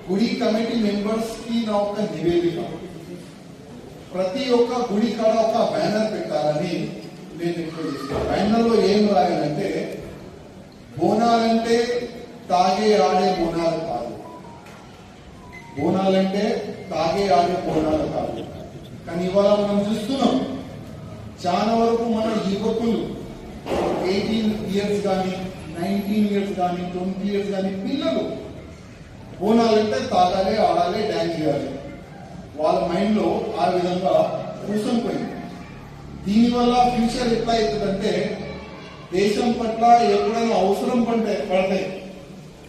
గుడి committee members కి నా ఒక నివేదిక, ప్రతి ఒక్క గుడి కాడ ఒక బ్యానర్ పెట్టాలని నేను రిక్వెస్ట్ చేస్తాను. బ్యానర్ లో ఏం రాయాలంటే, బోనాలంటే తాగే ఆడే బోనాలు కాదు, బోనాలంటే తాగే ఆడే బోనాలు కాదు. కానీ ఇవాళ మనం చూస్తున్నాం, చాలా వరకు మన యువకులు 18 years కానీ 19 years కానీ 20 years కానీ పిల్లలు బోనాలంటే తాగాలి, ఆడాలి, డ్యాన్స్ చేయాలి. వాళ్ళ మైండ్ లో ఆ విధంగా కూర్చొనిపోయింది. దీనివల్ల ఫ్యూచర్ ఎట్లా అవుతుందంటే, దేశం పట్ల ఎప్పుడైనా అవసరం పడతాయి,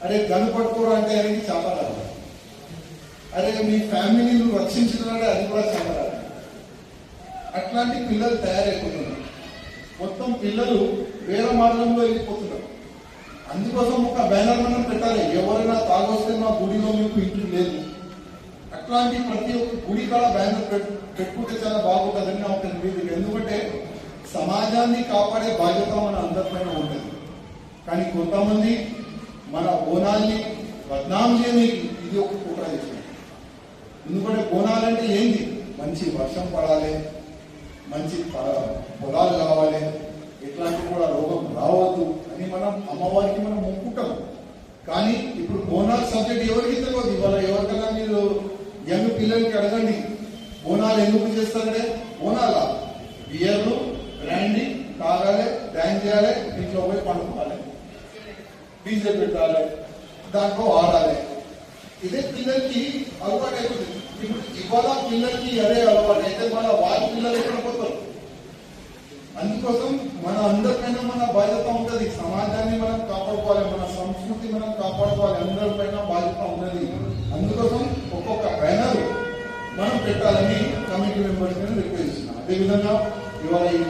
అరే గను పట్టుకోరా అంటే అనేది చెప్పరాదు, అరే మీ ఫ్యామిలీని రక్షించాలంటే అది కూడా చెప్పరాదు. అట్లాంటి పిల్లలు తయారైపోతున్నారు. మొత్తం పిల్లలు వేరే మార్గంలో వెళ్ళిపోతున్నారు. అందుకోసం ఒక బ్యానర్ మనం పెట్టాలి, ఎవరైనా తాగొస్తే మా గుడిలో మీకు ఇంటి లేదు. అట్లాంటి ప్రతి ఒక్క గుడి కాడ బ్యానర్ పెట్టుకుంటే చాలా బాగుంటుందని నా ఒక నివేదిక. ఎందుకంటే సమాజాన్ని కాపాడే బాధ్యత మన అందరిపైన ఉంటుంది. కానీ కొంతమంది మన బోనాల్ని బద్నాం చేయడానికి ఇది ఒక కుట్ర చేస్తుంది. ఎందుకంటే బోనాలంటే ఏంది, మంచి వర్షం పడాలి, మంచి పొలాలు కావాలి, ఎట్లాంటి కూడా రోగం రావద్దు అని మనం అమ్మవారికి మనం మొక్కుకుంటాం. కానీ ఇప్పుడు బోనాల సబ్జెక్ట్ ఎవరికి తెలియదు. ఇవాళ ఎవరికైనా మీరు యంగ్ పిల్లలకి అడగండి, బోనాలు ఎందుకు చేస్తారంటే, బోనాల బియర్లు బ్రాండీ తాగాలి, డ్యాన్స్ చేయాలి, ఇంట్లో పోయి పండుకోవాలి, డీజే పెట్టాలి, దాంట్లో ఆడాలి. ఇదే పిల్లలకి అలవాటు అయిపోతుంది. ఇప్పుడు ఇవాళ పిల్లలకి అదే అలవాటు అయితే మన వాళ్ళ పిల్లలు ఎక్కడ పోతారు. అందుకోసం మన అందరిపైన మన బాధ్యత ఉంటుంది. సమాజాన్ని మనం కాపాడుకోవాలి, మన సంస్కృతి మనం కాపాడుకోవాలి, అందరిపైన బాధ్యత ఉన్నది. అందుకోసం ఒక్కొక్క బ్యానర్ మనం పెట్టాలని కమిటీ మెంబర్స్ రిక్వెస్ట్ చేస్తున్నాం. అదేవిధంగా ఇవాళ ఈ